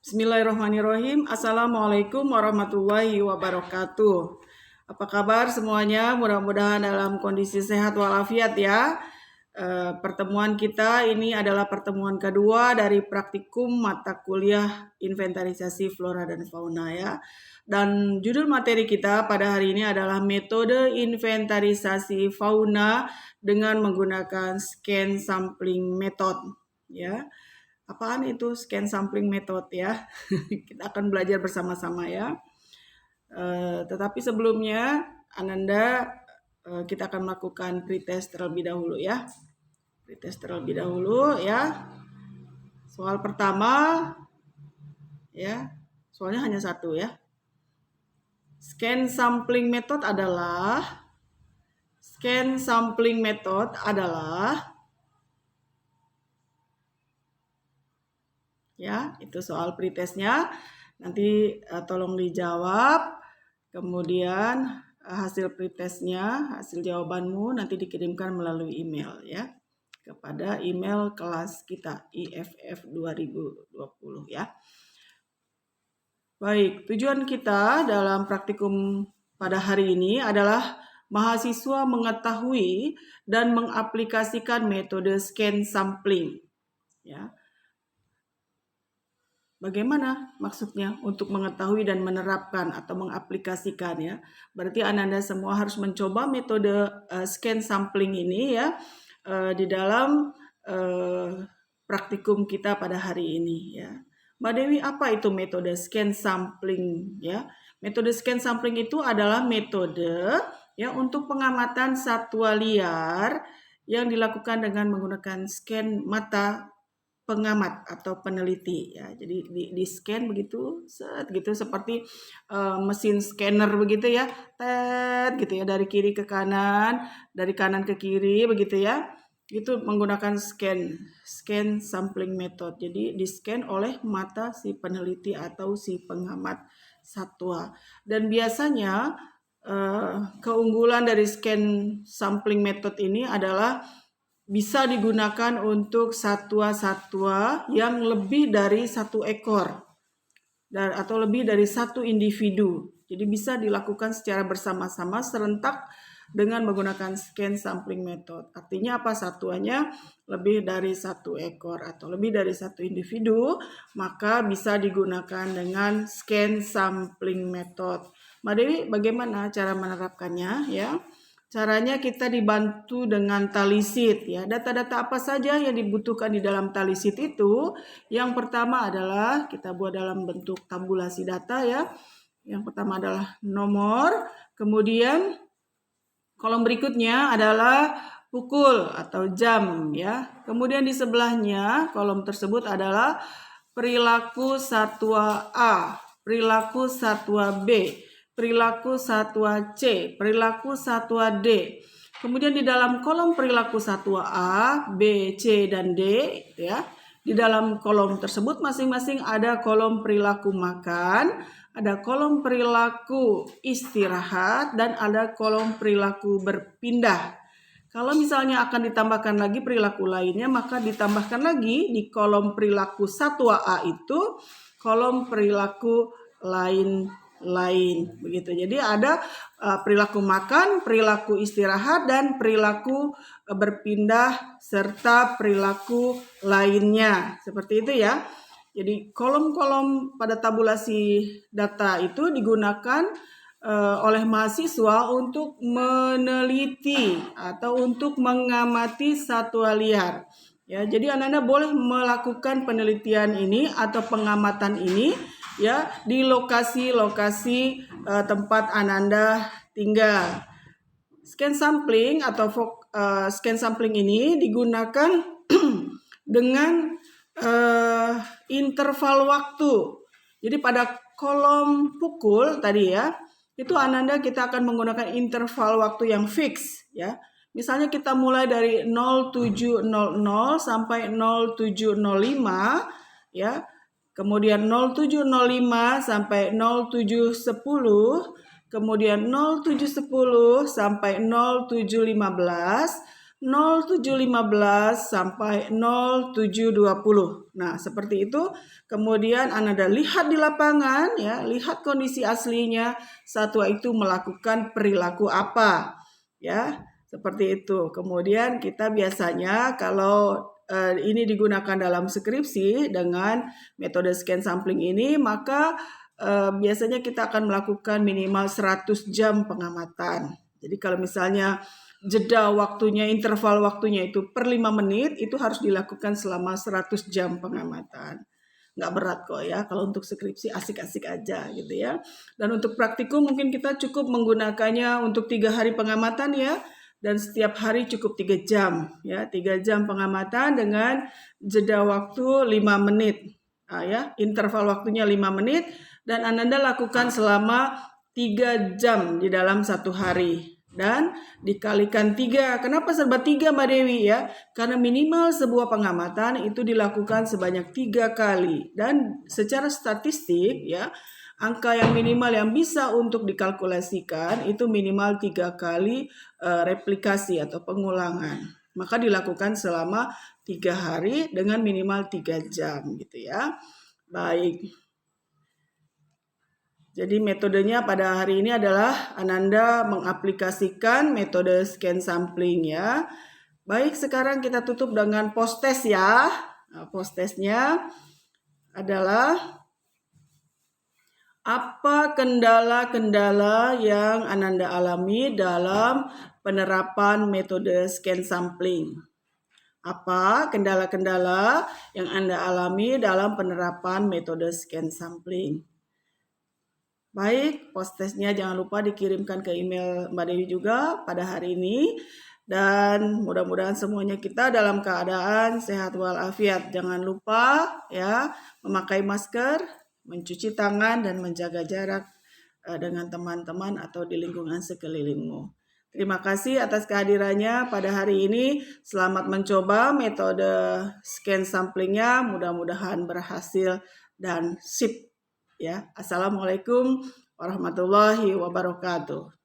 Bismillahirrahmanirrahim. Assalamualaikum warahmatullahi wabarakatuh. Apa kabar semuanya? Mudah-mudahan dalam kondisi sehat walafiat ya. Pertemuan kita ini adalah pertemuan kedua dari praktikum mata kuliah inventarisasi flora dan fauna ya. Dan judul materi kita pada hari ini adalah metode inventarisasi fauna dengan menggunakan scan sampling method ya. Apaan itu scan sampling method ya? Kita akan belajar bersama-sama ya. Tetapi sebelumnya Ananda kita akan melakukan pretest terlebih dahulu ya. Pretest terlebih dahulu ya. Soal pertama ya. Soalnya hanya satu ya. Scan sampling method adalah ya, itu soal pretestnya. Nanti tolong dijawab. Kemudian hasil pretestnya, hasil jawabanmu nanti dikirimkan melalui email ya. Kepada email kelas kita IFF 2020 ya. Baik, tujuan kita dalam praktikum pada hari ini adalah mahasiswa mengetahui dan mengaplikasikan metode scan sampling ya. Bagaimana maksudnya untuk mengetahui dan menerapkan atau mengaplikasikan ya. Berarti Anda semua harus mencoba metode scan sampling ini ya di dalam praktikum kita pada hari ini ya. Mbak Dewi, apa itu metode scan sampling ya? Metode scan sampling itu adalah metode ya untuk pengamatan satwa liar yang dilakukan dengan menggunakan scan mata pengamat atau peneliti ya. Jadi di scan begitu gitu seperti mesin scanner begitu ya. Tet gitu ya, dari kiri ke kanan, dari kanan ke kiri begitu ya. Itu menggunakan scan sampling method. Jadi di scan oleh mata si peneliti atau si pengamat satwa. Dan biasanya keunggulan dari scan sampling method ini adalah bisa digunakan untuk satwa-satwa yang lebih dari satu ekor atau lebih dari satu individu. Jadi bisa dilakukan secara bersama-sama serentak dengan menggunakan scan sampling method. Artinya apa? Satuannya lebih dari satu ekor atau lebih dari satu individu, maka bisa digunakan dengan scan sampling method. Mbak Dewi, bagaimana cara menerapkannya ya? Caranya kita dibantu dengan tally sheet ya. Data-data apa saja yang dibutuhkan di dalam tally sheet itu? Yang pertama adalah kita buat dalam bentuk tabulasi data ya. Yang pertama adalah nomor, kemudian kolom berikutnya adalah pukul atau jam ya. Kemudian di sebelahnya kolom tersebut adalah perilaku satwa A, perilaku satwa B, perilaku satwa C, perilaku satwa D. Kemudian di dalam kolom perilaku satwa A, B, C, dan D ya. Di dalam kolom tersebut masing-masing ada kolom perilaku makan, ada kolom perilaku istirahat, dan ada kolom perilaku berpindah. Kalau misalnya akan ditambahkan lagi perilaku lainnya, maka ditambahkan lagi di kolom perilaku satwa A itu kolom perilaku lain begitu. Jadi ada perilaku makan, perilaku istirahat, dan perilaku berpindah serta perilaku lainnya. Seperti itu ya. Jadi kolom-kolom pada tabulasi data itu digunakan oleh mahasiswa untuk meneliti atau untuk mengamati satwa liar. Ya, jadi Anda boleh melakukan penelitian ini atau pengamatan ini ya di lokasi-lokasi tempat Ananda tinggal. Scan sampling atau scan sampling ini digunakan dengan interval waktu. Jadi pada kolom pukul tadi ya, itu Ananda kita akan menggunakan interval waktu yang fix ya. Misalnya kita mulai dari 07.00 sampai 07.05 ya. Kemudian 07.05 sampai 07.10, kemudian 07.10 sampai 07.15, 07.15 sampai 07.20. Nah, seperti itu. Kemudian Ananda lihat di lapangan, ya, lihat kondisi aslinya satwa itu melakukan perilaku apa, ya, seperti itu. Kemudian kita biasanya kalau ini digunakan dalam skripsi dengan metode scan sampling ini, maka biasanya kita akan melakukan minimal 100 jam pengamatan. Jadi kalau misalnya jeda waktunya, interval waktunya itu per 5 menit, itu harus dilakukan selama 100 jam pengamatan. Nggak berat kok ya, kalau untuk skripsi asik-asik aja gitu ya. Dan untuk praktikum mungkin kita cukup menggunakannya untuk 3 hari pengamatan ya, dan setiap hari cukup 3 jam ya, 3 jam pengamatan dengan jeda waktu 5 menit. Nah, ya, interval waktunya 5 menit dan Ananda lakukan selama 3 jam di dalam satu hari. Dan dikalikan 3. Kenapa serba 3 Mbak Dewi ya? Karena minimal sebuah pengamatan itu dilakukan sebanyak 3 kali. Dan secara statistik ya, angka yang minimal yang bisa untuk dikalkulasikan itu minimal 3 kali replikasi atau pengulangan. Maka dilakukan selama 3 hari dengan minimal 3 jam gitu ya. Baik. Jadi metodenya pada hari ini adalah Ananda mengaplikasikan metode scan sampling ya. Baik, sekarang kita tutup dengan post test ya. Nah, post testnya adalah apa kendala-kendala yang Ananda alami dalam penerapan metode scan sampling? Apa kendala-kendala yang Anda alami dalam penerapan metode scan sampling? Baik, post testnya jangan lupa dikirimkan ke email Mbak Dewi juga pada hari ini. Dan mudah-mudahan semuanya kita dalam keadaan sehat walafiat. Jangan lupa ya memakai masker, mencuci tangan, dan menjaga jarak dengan teman-teman atau di lingkungan sekelilingmu. Terima kasih atas kehadirannya pada hari ini. Selamat mencoba metode scan samplingnya. Mudah-mudahan berhasil dan sip. Ya, Assalamualaikum warahmatullahi wabarakatuh.